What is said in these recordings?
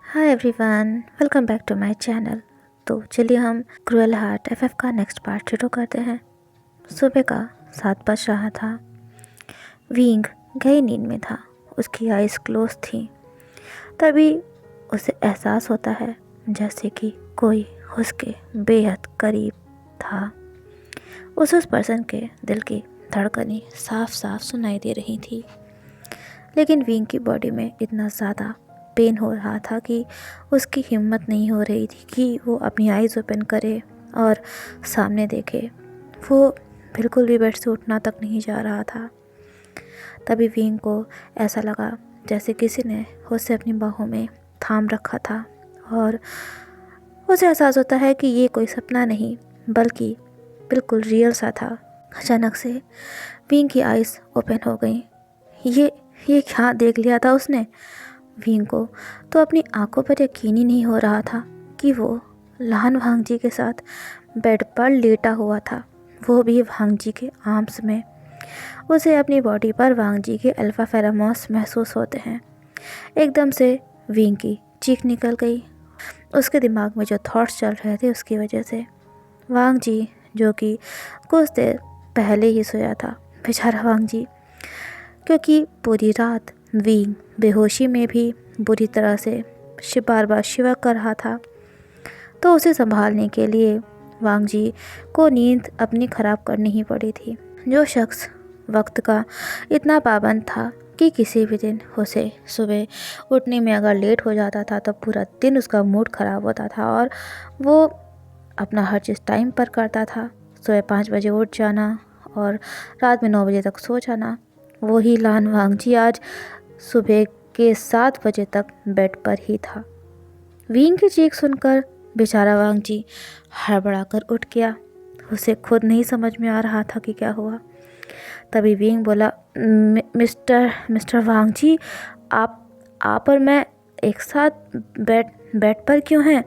Hi everyone, welcome back to my channel. तो चलिए हम क्रूएल हार्ट एफएफ का नेक्स्ट पार्ट शुरू करते हैं। सुबह का 7 बज रहा था। विंग गहरी नींद में था। उसकी आइज़ क्लोज थी। तभी उसे एहसास होता है जैसे कि कोई उसके बेहद करीब था। उस पर्सन के दिल की धड़कनें साफ साफ सुनाई दे रही थी, लेकिन विंग की बॉडी में इतना ज़्यादा पेन हो रहा था कि उसकी हिम्मत नहीं हो रही थी कि वो अपनी आइज़ ओपन करे और सामने देखे। वो बिल्कुल भी बेड से उठना तक नहीं जा रहा था। तभी विंग को ऐसा लगा जैसे किसी ने उसे अपनी बाहों में थाम रखा था और उसे एहसास होता है कि ये कोई सपना नहीं बल्कि बिल्कुल रियल सा था। अचानक से विंग की आइज़ ओपन हो गई। ये क्या देख लिया था उसने? विंग को तो अपनी आंखों पर यकीन ही नहीं हो रहा था कि वो लहान वांगजी के साथ बेड पर लेटा हुआ था, वो भी वांगजी के आर्म्स में। उसे अपनी बॉडी पर वांगजी के अल्फा फेरोमोन्स महसूस होते हैं। एकदम से विंग की चीख निकल गई। उसके दिमाग में जो थॉट्स चल रहे थे उसकी वजह से। वांगजी जो कि कुछ देर पहले ही सोया था, बेचारा वांगजी, क्योंकि पूरी रात विंग बेहोशी में भी बुरी तरह से बार बार शिवा कर रहा था। तो उसे संभालने के लिए वांगजी को नींद अपनी ख़राब करनी ही पड़ी थी। जो शख्स वक्त का इतना पाबंद था कि किसी भी दिन उसे सुबह उठने में अगर लेट हो जाता था तो पूरा दिन उसका मूड ख़राब होता था और वो अपना हर चीज़ टाइम पर करता था। सुबह 5 बजे उठ जाना और रात में 9 बजे तक सो जाना। वही लहान वांगजी आज सुबह के 7 बजे तक बेड पर ही था। विंग की चीख सुनकर बेचारा वांगजी हड़बड़ाकर उठ गया। उसे खुद नहीं समझ में आ रहा था कि क्या हुआ। तभी विंग बोला, मिस्टर वांगजी, आप और मैं एक साथ बेड पर क्यों हैं?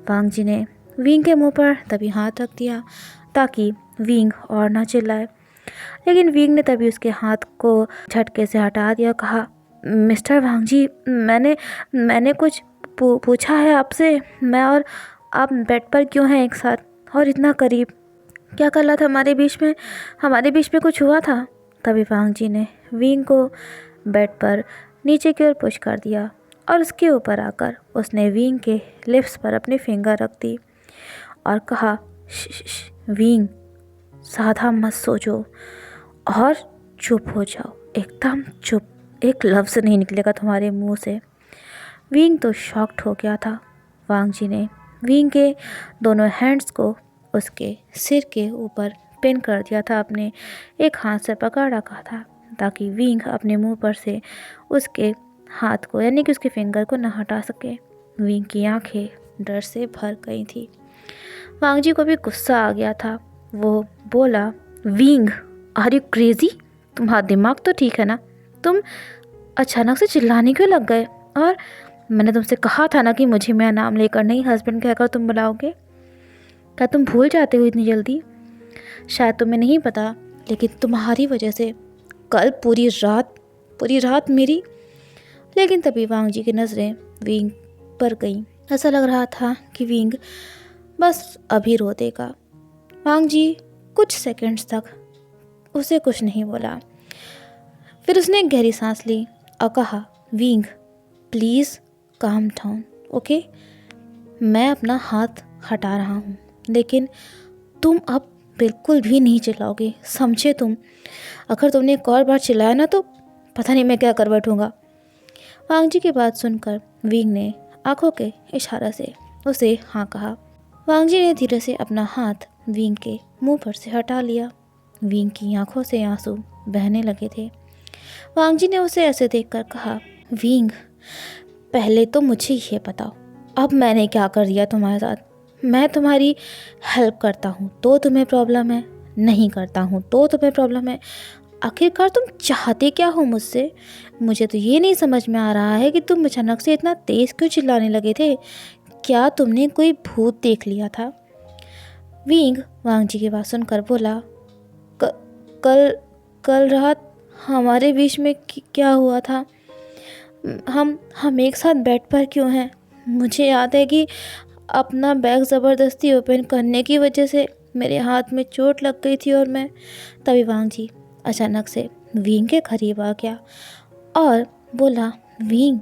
वांगजी ने विंग के मुंह पर तभी हाथ रख दिया ताकि विंग और ना चिल्लाए, लेकिन विंग ने तभी उसके हाथ को झटके से हटा दिया। कहा, मिस्टर वांगजी, मैंने कुछ पूछा है आपसे। मैं और आप बेड पर क्यों हैं एक साथ और इतना करीब? क्या गलत हमारे बीच में कुछ हुआ था? तभी वांगजी ने विंग को बेड पर नीचे की ओर पुश कर दिया और उसके ऊपर आकर उसने विंग के लिप्स पर अपनी फिंगर रख दी और कहा, विंग, साधा मत सोचो और चुप हो जाओ, एकदम चुप। एक लफ्ज़ नहीं निकलेगा तुम्हारे मुंह से। विंग तो शॉक्ड हो गया था। वांगजी ने विंग के दोनों हैंड्स को उसके सिर के ऊपर पिन कर दिया था, अपने एक हाथ से पकड़ रखा था ताकि विंग अपने मुंह पर से उसके हाथ को यानी कि उसके फिंगर को न हटा सके। विंग की आंखें डर से भर गई थी। वांगजी को भी गुस्सा आ गया था। वो बोला, विंग, आर यू क्रेजी? तुम्हारा दिमाग तो ठीक है ना? तुम अचानक से चिल्लाने क्यों लग गए? और मैंने तुमसे कहा था ना कि मुझे मेरा नाम लेकर नहीं हस्बैंड कहकर तुम बुलाओगे। क्या तुम भूल जाते हो इतनी जल्दी? शायद तुम्हें नहीं पता, लेकिन तुम्हारी वजह से कल पूरी रात मेरी। लेकिन तभी वांगजी की नज़रें विंग पर गईं। ऐसा लग रहा था कि विंग बस अभी रो देगा। वांगजी कुछ सेकंड्स तक उसे कुछ नहीं बोला। फिर उसने एक गहरी सांस ली और कहा, wing, please calm down, okay? मैं अपना हाथ हटा रहा हूँ, लेकिन तुम अब बिल्कुल भी नहीं चिल्लाओगे, समझे तुम? अगर तुमने एक और बार चिल्लाया ना तो पता नहीं मैं क्या कर बैठूँगा। वांगजी की बात सुनकर विंग ने आंखों के इशारे से उसे हाँ कहा। वांगजी ने धीरे से अपना हाथ विंग के मुंह पर से हटा लिया। विंग की आंखों से आंसू बहने लगे थे। वांगजी ने उसे ऐसे देखकर कहा, विंग, पहले तो मुझे ये बताओ, अब मैंने क्या कर दिया तुम्हारे साथ? मैं तुम्हारी हेल्प करता हूँ तो तुम्हें प्रॉब्लम है, नहीं करता हूँ तो तुम्हें प्रॉब्लम है। आखिरकार तुम चाहते क्या हो मुझसे? मुझे तो ये नहीं समझ में आ रहा है कि तुम अचानक से इतना तेज़ क्यों चिल्लाने लगे थे। क्या तुमने कोई भूत देख लिया था? विंग वांगजी की बात सुनकर बोला, कल रात हमारे बीच में क्या हुआ था? हम एक साथ बेड पर क्यों हैं? मुझे याद है कि अपना बैग ज़बरदस्ती ओपन करने की वजह से मेरे हाथ में चोट लग गई थी और मैं तभी वांग जी अचानक से विंग के करीब आ गया और बोला, विंग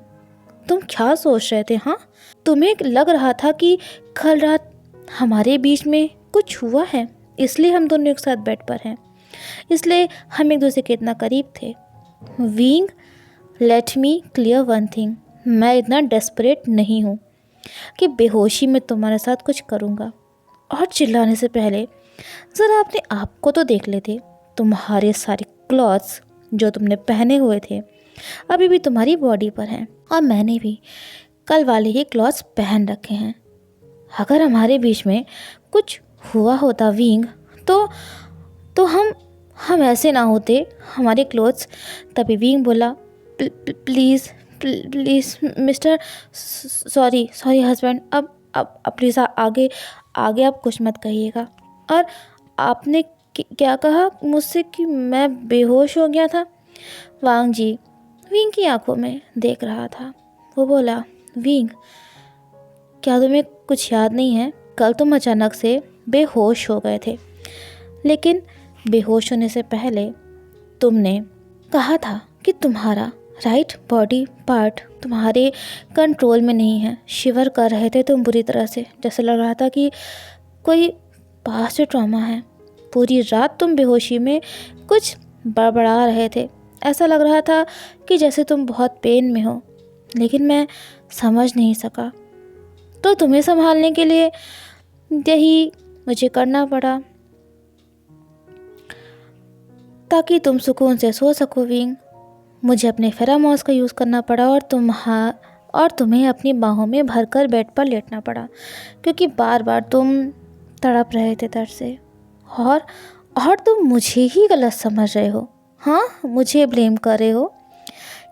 तुम क्या सोच रहे थे? हाँ, तुम्हें लग रहा था कि कल रात हमारे बीच में कुछ हुआ है, इसलिए हम दोनों एक साथ बेड पर हैं, इसलिए हम एक दूसरे के इतना करीब थे। Wing let me clear one thing, मैं इतना डेस्परेट नहीं हूँ कि बेहोशी में तुम्हारे साथ कुछ करूँगा। और चिल्लाने से पहले ज़रा अपने आप को तो देख लेते। तुम्हारे सारे क्लॉथ्स जो तुमने पहने हुए थे अभी भी तुम्हारी बॉडी पर हैं और मैंने भी कल वाले ही क्लॉथ्स पहन रखे हैं। अगर हमारे बीच में कुछ हुआ होता विंग तो हम ऐसे ना होते, हमारे क्लोथ्स। तभी विंग बोला, please please mister, sorry husband, अब प्लीज़ आगे आप कुछ मत कहिएगा। और आपने क्या कहा मुझसे कि मैं बेहोश हो गया था? वांग जी विंग की आंखों में देख रहा था। वो बोला, विंग क्या तुम्हें कुछ याद नहीं है? कल तुम अचानक से बेहोश हो गए थे, लेकिन बेहोश होने से पहले तुमने कहा था कि तुम्हारा राइट बॉडी पार्ट तुम्हारे कंट्रोल में नहीं है। शिवर कर रहे थे तुम बुरी तरह से, जैसे लग रहा था कि कोई पास्ट ट्रॉमा है। पूरी रात तुम बेहोशी में कुछ बड़बड़ा रहे थे, ऐसा लग रहा था कि जैसे तुम बहुत पेन में हो, लेकिन मैं समझ नहीं सका, तो तुम्हें संभालने के लिए यही मुझे करना पड़ा ताकि तुम सुकून से सो सको विंग। मुझे अपने फेरामॉस का यूज़ करना पड़ा और तुम्हें अपनी बाहों में भरकर बेड पर लेटना पड़ा, क्योंकि बार बार तुम तड़प रहे थे दर्द से। और तुम मुझे ही गलत समझ रहे हो, हाँ, मुझे ब्लेम कर रहे हो।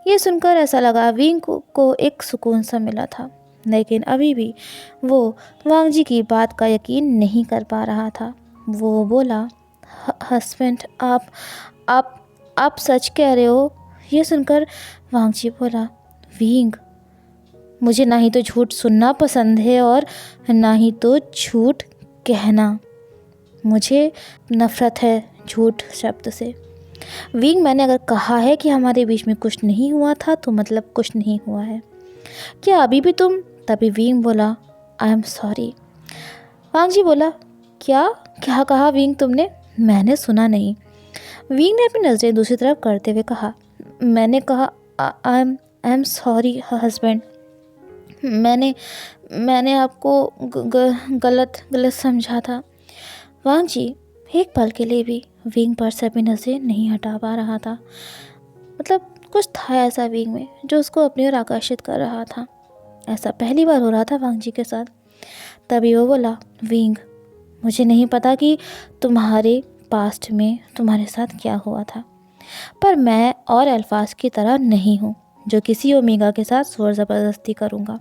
ये सुनकर ऐसा लगा विंग को एक सुकून सा मिला था, लेकिन अभी भी वो वांग जी की बात का यकीन नहीं कर पा रहा था। वो बोला, हस्बैंड आप सच कह रहे हो? ये सुनकर वांग जी बोला, विंग मुझे ना ही तो झूठ सुनना पसंद है और ना ही तो झूठ कहना। मुझे नफ़रत है झूठ शब्द से। विंग मैंने अगर कहा है कि हमारे बीच में कुछ नहीं हुआ था तो मतलब कुछ नहीं हुआ है। क्या अभी भी तुम? तभी विंग बोला, आई एम सॉरी। वांग जी बोला, क्या कहा विंग तुमने? मैंने सुना नहीं। विंग ने अपनी नज़रें दूसरी तरफ करते हुए कहा, मैंने कहा आई एम सॉरी हस्बैंड। मैंने आपको गलत समझा था। वांग जी एक पल के लिए भी विंग पर से अपनी नज़रें नहीं हटा पा रहा था। मतलब कुछ था ऐसा विंग में जो उसको अपनी ओर आकर्षित कर रहा था। ऐसा पहली बार हो रहा था वांग जी के साथ। तभी वो बोला, विंग मुझे नहीं पता कि तुम्हारे पास्ट में तुम्हारे साथ क्या हुआ था, पर मैं और अल्फाज की तरह नहीं हूँ जो किसी ओमेगा के साथ जोर ज़बरदस्ती करूँगा।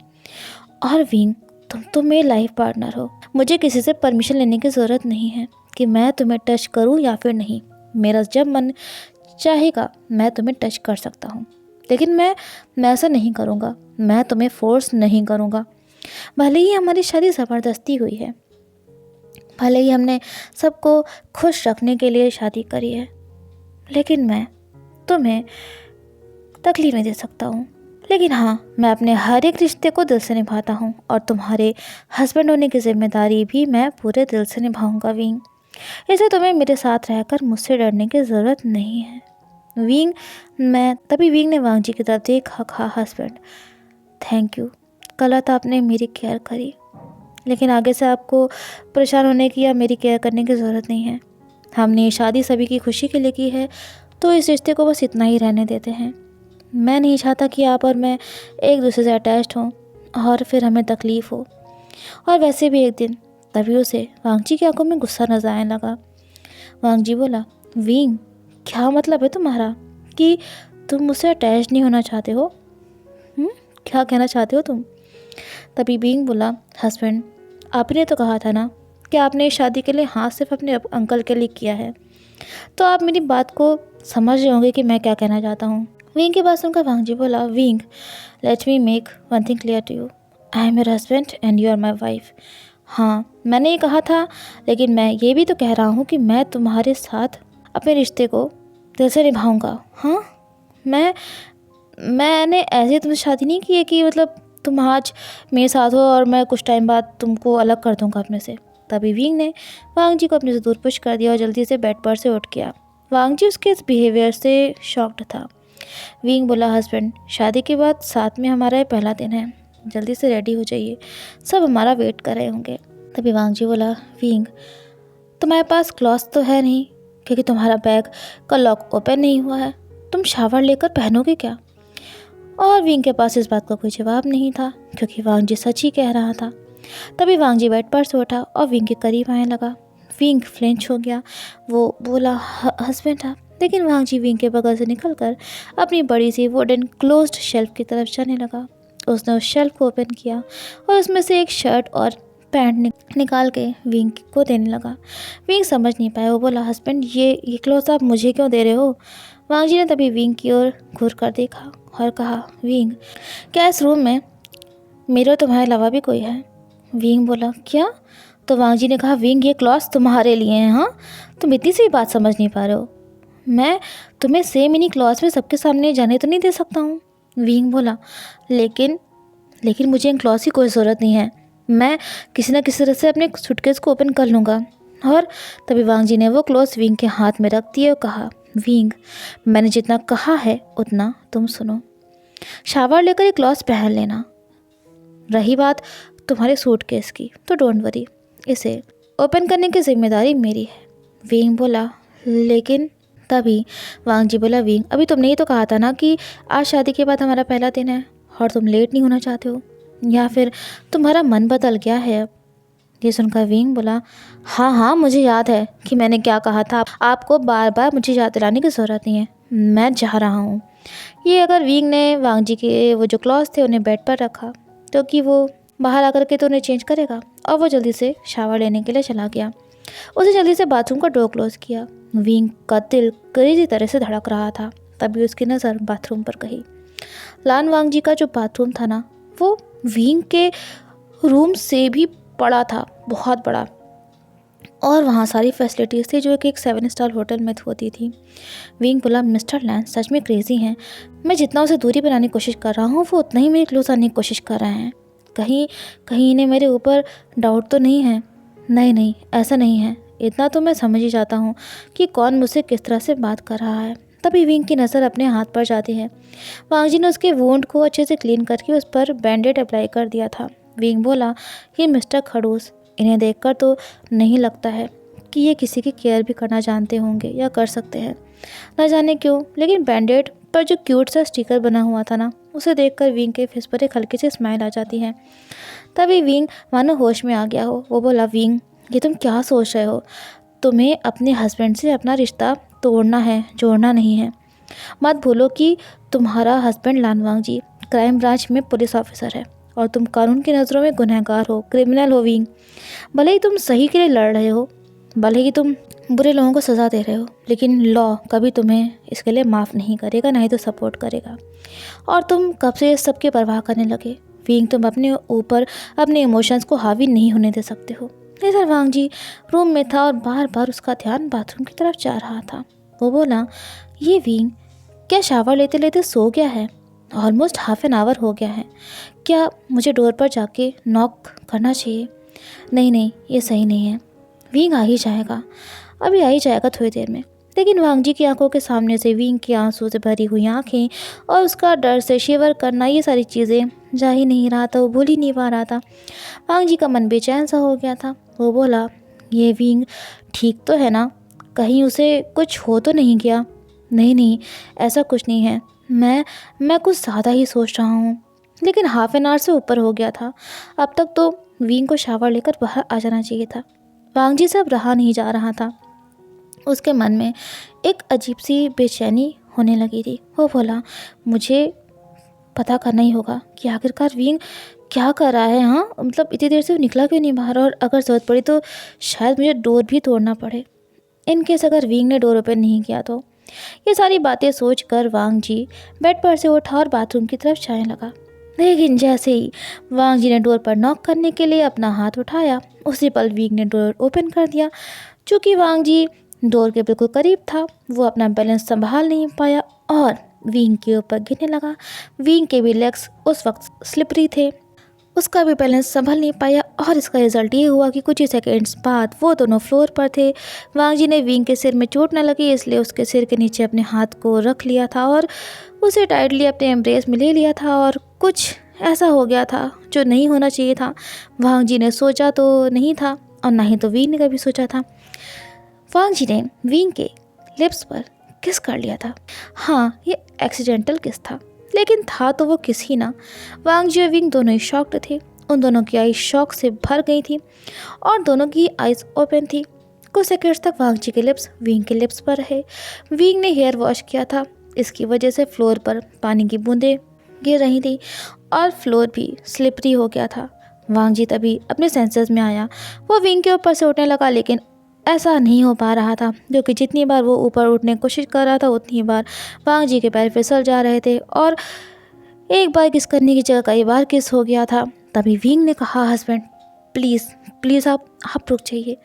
और विंग तुम तो मेरे लाइफ पार्टनर हो, मुझे किसी से परमिशन लेने की ज़रूरत नहीं है कि मैं तुम्हें टच करूँ या फिर नहीं। मेरा जब मन चाहेगा मैं तुम्हें टच कर सकता हूँ, लेकिन मैं ऐसा नहीं करूँगा। मैं तुम्हें फोर्स नहीं करूँगा। भले ही हमारी शादी ज़बरदस्ती हुई है, भले ही हमने सबको खुश रखने के लिए शादी करी है, लेकिन मैं तुम्हें तकलीफ़ें दे सकता हूँ। लेकिन हाँ, मैं अपने हर एक रिश्ते को दिल से निभाता हूँ और तुम्हारे हस्बैंड होने की जिम्मेदारी भी मैं पूरे दिल से निभाऊंगा विंग। इसलिए तुम्हें मेरे साथ रहकर मुझसे डरने की ज़रूरत नहीं है विंग। तभी विंग ने वांग जी की तरफ देखा। कहा, हस्बैंड थैंक यू, कल रात आपने मेरी केयर करी, लेकिन आगे से आपको परेशान होने की या मेरी केयर करने की ज़रूरत नहीं है। हमने ये शादी सभी की खुशी के लिए की है, तो इस रिश्ते को बस इतना ही रहने देते हैं। मैं नहीं चाहता कि आप और मैं एक दूसरे से अटैच्ड हों और फिर हमें तकलीफ़ हो। और वैसे भी एक दिन। तभी उसे वांग जी की आंखों में गुस्सा नजर आने लगा। वांग जी बोला, विंग क्या मतलब है तुम्हारा कि तुम मुझसे अटैच नहीं होना चाहते हो? क्या कहना चाहते हो तुम? तभी विंग बोला, हस्बैंड आपने तो कहा था ना कि आपने इस शादी के लिए हाँ सिर्फ अपने अंकल के लिए किया है, तो आप मेरी बात को समझ रहे होंगे कि मैं क्या कहना चाहता हूँ। विंग की बात सुनकर वांग जी बोला, Wing let me make one thing clear to you, I am your husband and you are my wife. हाँ, मैंने ये कहा था, लेकिन मैं ये भी तो कह रहा हूँ कि मैं तुम्हारे साथ अपने रिश्ते को दिल से निभाऊंगा। हाँ, मैं मैंने ऐसे तुमसे शादी नहीं की है कि मतलब तुम आज मेरे साथ हो और मैं कुछ टाइम बाद तुमको अलग कर दूंगा अपने से। तभी विंग ने वांग जी को अपने से दूर पुश कर दिया और जल्दी से बेड पर से उठ गया। वांग जी उसके इस बिहेवियर से शॉक्ड था। विंग बोला, हस्बैंड, शादी के बाद साथ में हमारा ये पहला दिन है, जल्दी से रेडी हो जाइए, सब हमारा वेट कर रहे होंगे। तभी वांग जी बोला, विंग, तुम्हारे पास क्लॉथ तो है नहीं, क्योंकि तुम्हारा बैग का लॉक ओपन नहीं हुआ है, तुम शावर लेकर पहनोगे क्या? और विंग के पास इस बात का कोई जवाब नहीं था, क्योंकि वांग जी सच ही कह रहा था। तभी वांग जी बेड पर से उठा और विंग के करीब आने लगा। विंग फ्लिंच हो गया। वो बोला, हस्बैंड आप। लेकिन वांग जी विंग के बगल से निकलकर अपनी बड़ी सी वुडन क्लोज्ड शेल्फ की तरफ जाने लगा। उसने उस शेल्फ को ओपन किया और उसमें से एक शर्ट और पैंट निकाल के विंग को देने लगा। विंग समझ नहीं पाया। वो बोला, हस्बैंड, ये क्लोथ्स आप मुझे क्यों दे रहे हो? वांग जी ने तभी विंग की ओर घूर कर देखा और कहा, विंग, क्या इस रूम में मेरे और तुम्हारे अलावा भी कोई है? विंग बोला, क्या? तो वांग जी ने कहा, विंग, ये क्लॉथ्स तुम्हारे लिए हैं। हाँ, तुम इतनी सी बात समझ नहीं पा रहे हो। मैं तुम्हें सेम इन्हीं क्लॉथ्स में सबके सामने जाने तो नहीं दे सकता हूँ। विंग बोला, लेकिन लेकिन मुझे इन क्लॉथ्स की कोई ज़रूरत नहीं है, मैं किसी न किसी तरह से अपने सूटकेस को ओपन कर लूँगा। और तभी वांग जी ने वो क्लॉथ्स विंग के हाथ में रख दिए और कहा, विंग, मैंने जितना कहा है उतना तुम सुनो। शावर लेकर ये क्लॉथ्स पहन लेना। रही बात तुम्हारे सूटकेस की, तो डोंट वरी, इसे ओपन करने की जिम्मेदारी मेरी है। विंग बोला, लेकिन तभी वांग जी बोला, विंग, अभी तुमने ही तो कहा था ना कि आज शादी के बाद हमारा पहला दिन है और तुम लेट नहीं होना चाहते हो, या फिर तुम्हारा मन बदल गया है अब? ये सुनकर विंग बोला, हाँ हाँ, मुझे याद है कि मैंने क्या कहा था। आपको बार बार मुझे याद दिलाने की ज़रूरत नहीं है, मैं जा रहा हूँ। ये अगर विंग ने वांग जी के वो जो क्लॉथ्स थे उन्हें बेड पर रखा, तो कि वो बाहर आकर के तो उन्हें चेंज करेगा, और वो जल्दी से शावर लेने के लिए चला गया। उसे जल्दी से बाथरूम का डोर क्लोज किया। विंग का दिल क्रेजी तरह से धड़क रहा था। तभी उसकी नज़र बाथरूम पर गई। लान वांग जी का जो बाथरूम था ना, वो विंग के रूम से भी बड़ा था, बहुत बड़ा, और वहाँ सारी फैसिलिटीज़ थी जो कि एक 7 स्टार होटल में होती थी। विंग बोला, मिस्टर लैन सच में क्रेजी हैं। मैं जितना उसे दूरी बनाने की कोशिश कर रहा हूँ, वो उतना ही मेरे क्लोज आने की कोशिश कर रहे हैं। कहीं कहीं इन्हें मेरे ऊपर डाउट तो नहीं है? नहीं नहीं, ऐसा नहीं है। इतना तो मैं समझ ही जाता हूँ कि कौन मुझसे किस तरह से बात कर रहा है। तभी विंग की नज़र अपने हाथ पर जाती है। वांग जी ने उसके वोंड को अच्छे से क्लीन करके उस पर बैंडेड अप्लाई कर दिया था। विंग बोला, ये मिस्टर खड़ूस, इन्हें देखकर तो नहीं लगता है कि ये किसी की केयर भी करना जानते होंगे या कर सकते हैं। न जाने क्यों, लेकिन बैंडेड पर जो क्यूट सा स्टिकर बना हुआ था ना, उसे देखकर विंग के फेस पर एक हल्की सी स्माइल आ जाती है। तभी विंग मानो होश में आ गया हो। वो बोला, विंग, ये तुम क्या सोच रहे हो? तुम्हें अपने हस्बैंड से अपना रिश्ता तोड़ना है, जोड़ना नहीं है। मत भूलो कि तुम्हारा हस्बैंड लानवांग जी क्राइम ब्रांच में पुलिस ऑफिसर है और तुम कानून की नज़रों में गुनहगार हो, क्रिमिनल हो। विंग, भले ही तुम सही के लिए लड़ रहे हो, भले ही तुम बुरे लोगों को सज़ा दे रहे हो, लेकिन लॉ कभी तुम्हें इसके लिए माफ़ नहीं करेगा, ना ही तो सपोर्ट करेगा। और तुम कब से इस सब की परवाह करने लगे? विंग, तुम अपने ऊपर अपने इमोशंस को हावी नहीं होने दे सकते हो। इधर वांग जी रूम में था और बार बार उसका ध्यान बाथरूम की तरफ जा रहा था। वो बोला, ये विंग क्या शावर लेते लेते सो गया है? ऑलमोस्ट हाफ एन आवर हो गया है। क्या मुझे डोर पर जाके नॉक करना चाहिए? नहीं नहीं, ये सही नहीं है। विंग आ ही जाएगा, अभी आ ही जाएगा थोड़ी देर में। लेकिन वांग जी की आंखों के सामने से विंग की आंसू से भरी हुई आंखें और उसका डर से शिवर करना, ये सारी चीज़ें जा ही नहीं रहा था, वो भूल ही नहीं पा रहा था। वांग जी का मन बेचैन सा हो गया था। वो बोला, ये विंग ठीक तो है ना? कहीं उसे कुछ हो तो नहीं गया? नहीं नहीं, ऐसा कुछ नहीं है। मैं कुछ ज़्यादा ही सोच रहा हूँ। लेकिन हाफ एन आवर से ऊपर हो गया था। अब तक तो विंग को शावर लेकर बाहर आ जाना चाहिए था। वांग जी से अब रहा नहीं जा रहा था। उसके मन में एक अजीब सी बेचैनी होने लगी थी। वो बोला, मुझे पता करना ही होगा कि आखिरकार विंग क्या कर रहा है। हाँ, मतलब इतनी देर से वो निकला क्यों नहीं बाहर, और अगर ज़रूरत पड़ी तो शायद मुझे डोर भी तोड़ना पड़े, इन केस अगर विंग ने डोर ओपन नहीं किया तो। ये सारी बातें सोचकर वांग जी बेड पर से उठा और बाथरूम की तरफ जाने लगा। लेकिन जैसे ही वांग जी ने डोर पर नॉक करने के लिए अपना हाथ उठाया, उसी पल विंग ने डोर ओपन कर दिया। चूँकि वांग जी डोर के बिल्कुल करीब था, वो अपना बैलेंस संभाल नहीं पाया और विंग के ऊपर गिरने लगा। विंग के भी लेग्स उस वक्त स्लिपरी थे, उसका भी बैलेंस संभल नहीं पाया और इसका रिजल्ट ये हुआ कि कुछ ही सेकेंड्स बाद वो दोनों फ्लोर पर थे। वांग जी ने विंग के सिर में चोट न लगी इसलिए उसके सिर के नीचे अपने हाथ को रख लिया था और उसे टाइटली अपने एम्ब्रेस में ले लिया था और कुछ ऐसा हो गया था जो नहीं होना चाहिए था। वांग जी ने सोचा तो नहीं था और ना ही तो विंग ने कभी सोचा था। वांग जी ने विंग के लिप्स पर किस कर लिया था। हाँ, ये एक्सीडेंटल किस था, लेकिन था तो वो किस ही ना। वांग जी और विंग दोनों ही शॉक्ड थे। उन दोनों की आईज शॉक से भर गई थी और दोनों की आईज ओपन थी। कुछ सेकंड्स तक वांग जी के लिप्स विंग के लिप्स पर रहे। विंग ने हेयर वॉश किया था, इसकी वजह से फ्लोर पर पानी की बूंदें गिर रही थी और फ्लोर भी स्लिपरी हो गया था। वांग जी तभी अपने सेंसेस में आया। वो विंग के ऊपर से उठने लगा, लेकिन ऐसा नहीं हो पा रहा था, क्योंकि जितनी बार वो ऊपर उठने की कोशिश कर रहा था उतनी बार वांग जी के पैर फिसल जा रहे थे और एक बार किस करने की जगह कई बार किस हो गया था। तभी विंग ने कहा, हस्बैंड प्लीज़ प्लीज़ आप रुक जाइए।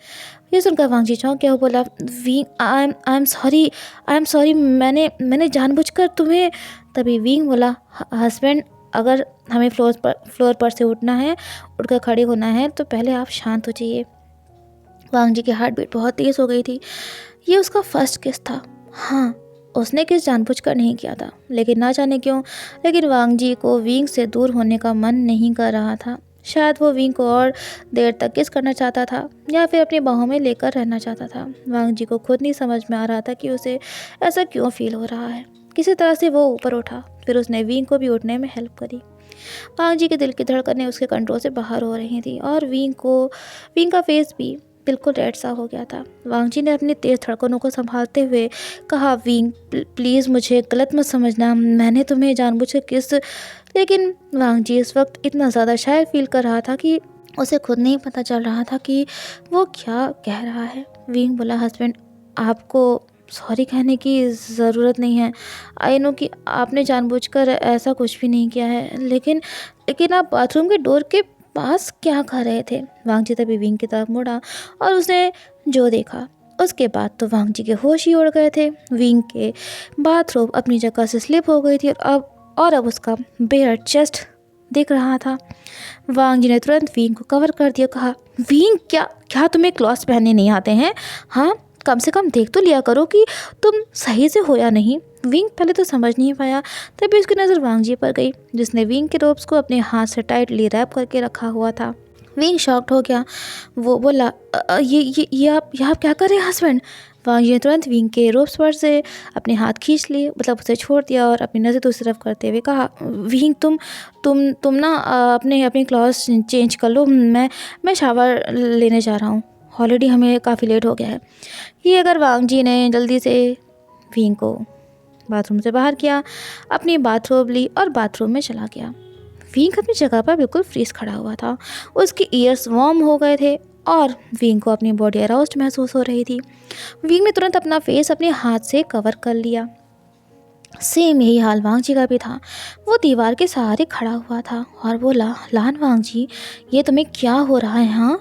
ये सुनकर वांग जी चौंक गया। बोला, विंग आई एम सॉरी, मैंने जानबूझकर तुम्हें। तभी विंग बोला, हस्बैंड अगर हमें फ्लोर पर से उठना है, उठकर खड़े होना है तो पहले आप शांत हो जाइए। वांग जी की हार्ट बीट बहुत तेज़ हो गई थी। ये उसका फर्स्ट किस था। हाँ, उसने किस जानबूझकर नहीं किया था, लेकिन ना जाने क्यों, लेकिन वांग जी को विंग से दूर होने का मन नहीं कर रहा था। शायद वो विंग को और देर तक किस करना चाहता था या फिर अपनी बाहों में लेकर रहना चाहता था। वांग जी को खुद नहीं समझ में आ रहा था कि उसे ऐसा क्यों फील हो रहा है। किसी तरह से वो ऊपर उठा, फिर उसने विंग को भी उठने में हेल्प करी। वांग जी के दिल की धड़कनें उसके कंट्रोल से बाहर हो रही थी और विंग का फेस भी बिल्कुल रेड सा हो गया था। वांग जी ने अपनी तेज़ धड़कनों को संभालते हुए कहा, विंग प्लीज़ मुझे गलत मत समझना, मैंने तुम्हें जानबूझकर किस। लेकिन वांग जी इस वक्त इतना ज़्यादा शायर फील कर रहा था कि उसे खुद नहीं पता चल रहा था कि वो क्या कह रहा है। विंग बोला, हस्बैंड आपको सॉरी कहने की ज़रूरत नहीं है। आई नो कि आपने जानबूझकर ऐसा कुछ भी नहीं किया है, लेकिन आप बाथरूम के डोर के पास क्या कर रहे थे। वांग जी तभी विंग की तरफ मुड़ा और उसने जो देखा उसके बाद तो वांग जी के होश ही उड़ गए थे। विंग के बाथरूम अपनी जगह से स्लिप हो गई थी और अब उसका बेयर चेस्ट दिख रहा था। वांग जी ने तुरंत विंग को कवर कर दिया। कहा, विंग क्या तुम्हें क्लॉथ्स पहनने नहीं आते हैं? हाँ, कम से कम देख तो लिया करो कि तुम सही से हो या नहीं। विंग पहले तो समझ नहीं पाया, तभी उसकी नज़र वांग जी पर गई, जिसने विंग के रोप्स को अपने हाथ से टाइटली रैप करके रखा हुआ था। विंग शॉक्ड हो गया। वो बोला, ये आप क्या कर रहे हैं हस्बैंड? वांग जी ने तुरंत विंग के रोप्स पर से अपने हाथ खींच लिए, मतलब उसे छोड़ दिया और अपनी नज़र दूसरी तरफ करते हुए कहा, विंग तुम ना अपने क्लॉथ्स चेंज कर लो, मैं शावर लेने जा रहा हूँ, ऑलरेडी हमें काफ़ी लेट हो गया है। ये अगर वांग जी ने जल्दी से विंग को बाथरूम से बाहर किया, अपनी बाथरोब ली और बाथरूम में चला गया। विंग अपनी जगह पर बिल्कुल फ्रीज खड़ा हुआ था। उसके ईयर्स वार्म हो गए थे और विंग को अपनी बॉडी अराउज्ड महसूस हो रही थी। विंग ने तुरंत अपना फेस अपने हाथ से कवर कर लिया। सेम यही हाल वांग जी का भी था। वो दीवार के सहारे खड़ा हुआ था और बोला, लान वांग जी, ये तुम्हें क्या हो रहा है?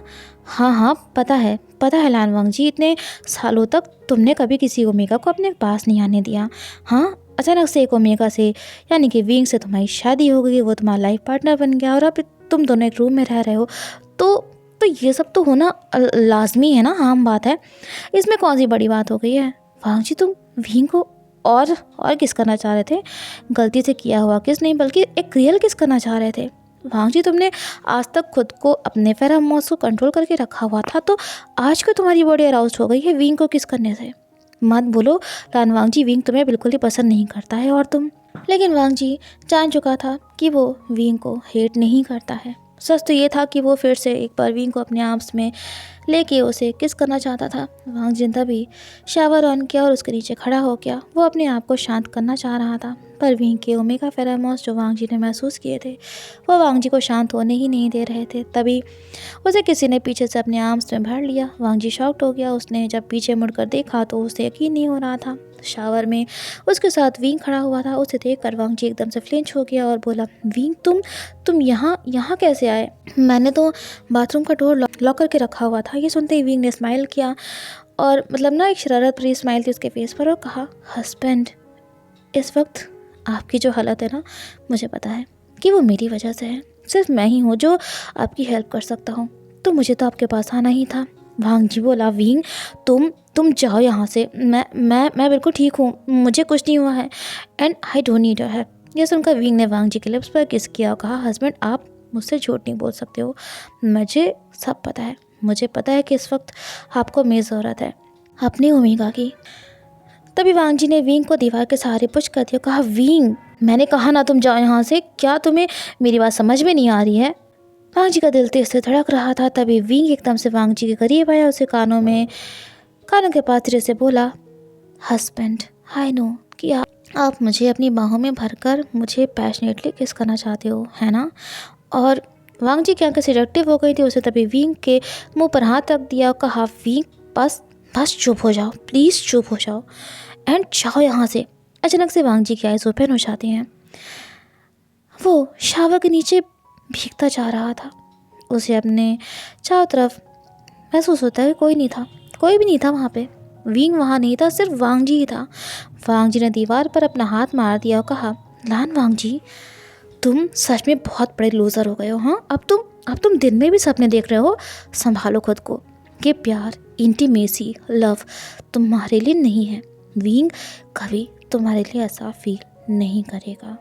हाँ, पता है लान वांग जी, इतने सालों तक तुमने कभी किसी ओमेगा को अपने पास नहीं आने दिया। हाँ, अचानक से एक ओमेगा से यानी कि विंग से तुम्हारी शादी हो गई, वो तुम्हारा लाइफ पार्टनर बन गया और अब तुम दोनों एक रूम में रह रहे हो, तो ये सब तो होना लाजमी है ना, आम बात है, इसमें कौन सी बड़ी बात हो गई है। वांग जी, तुम विंग को और किस करना चाह रहे थे? गलती से किया हुआ किस नहीं, बल्कि एक रियल किस करना चाह रहे थे। वांग जी, तुमने आज तक खुद को अपने फेरोमोन्स को कंट्रोल करके रखा हुआ था, तो आज क्यों तुम्हारी बॉडी अराउज्ड हो गई है विंग को किस करने से? मत बोलो लान वांग जी, विंग तुम्हें बिल्कुल ही पसंद नहीं करता है और तुम। लेकिन वांग जी जान चुका था कि वो विंग को हेट नहीं करता है। सच तो ये था कि वो फिर से एक बार विंग को अपने आर्म्स में लेके उसे किस करना चाहता था। वांग जी तभी शावर ऑन किया और उसके नीचे खड़ा हो गया। वो अपने आप को शांत करना चाह रहा था, पर विंग के ओमेगा फेरोमोन्स जो वांग जी ने महसूस किए थे वो वांग जी को शांत होने ही नहीं दे रहे थे। तभी उसे किसी ने पीछे से अपने आर्म्स में भर लिया। वांग जी शॉक्ड हो गया। उसने जब पीछे मुड़कर देखा तो उसे यकीन नहीं हो रहा था। शावर में उसके साथ विंग खड़ा हुआ था। उसे देखकर वांग जी एकदम से फ्लिंच हो गया और बोला, विंग तुम यहाँ कैसे आए? मैंने तो बाथरूम का डोर लॉक करके रखा हुआ था। ये सुनते ही विंग ने स्माइल किया और मतलब ना एक शरारत भरी स्माइल थी उसके फेस पर और कहा, हस्बैंड, इस वक्त आपकी जो हालत है ना, मुझे पता है कि वो मेरी वजह से है। सिर्फ मैं ही हूँ जो आपकी हेल्प कर सकता हूँ, तो मुझे तो आपके पास आना ही था। वांग जी बोला, विंग तुम जाओ यहाँ से। मैं बिल्कुल ठीक हूँ, मुझे कुछ नहीं हुआ है and I don't need your help. यह सुनकर विंग ने वांग जी के लिप्स पर किस किया और कहा, हस्बैंड, आप मुझसे झूठ नहीं बोल सकते हो। मुझे सब पता है। मुझे पता है कि इस वक्त आपको मेरी ज़रूरत है, अपनी ओमेगा की। तभी वांग जी ने विंग को दीवार के सहारे पुश कर दिया, कहा, विंग, मैंने कहा ना तुम जाओ यहाँ से। क्या तुम्हें मेरी बात समझ में नहीं आ रही है? वांग जी का दिल तेज से धड़क रहा था। तभी विंग एकदम से वांग जी के करीब आया, उसे कानों के पास धीरे से बोला, हस्बैंड, आई नो कि आप मुझे अपनी बाहों में भरकर मुझे पैशनेटली किस करना चाहते हो, है ना? और वांग जी की आंखें सिलेक्टिव हो गई थी। उसे तभी विंग के मुंह पर हाथ रख दिया और कहा, विंग, बस चुप हो जाओ, प्लीज़ चुप हो जाओ एंड जाओ यहाँ से। अचानक से वांग जी की आइज़ ओपन हो जाती हैं। वो शावर के नीचे भीगता जा रहा था। उसे अपने चारों तरफ महसूस होता है कि कोई भी नहीं था वहाँ पे। विंग वहाँ नहीं था, सिर्फ वांग जी ही था। वांग जी ने दीवार पर अपना हाथ मार दिया और कहा, लान वांग जी, तुम सच में बहुत बड़े लूज़र हो गए हो। हाँ, अब तुम दिन में भी सपने देख रहे हो। संभालो खुद को। ये प्यार, इंटीमेसी, लव तुम्हारे लिए नहीं है। विंग कभी तुम्हारे लिए ऐसा फील नहीं करेगा।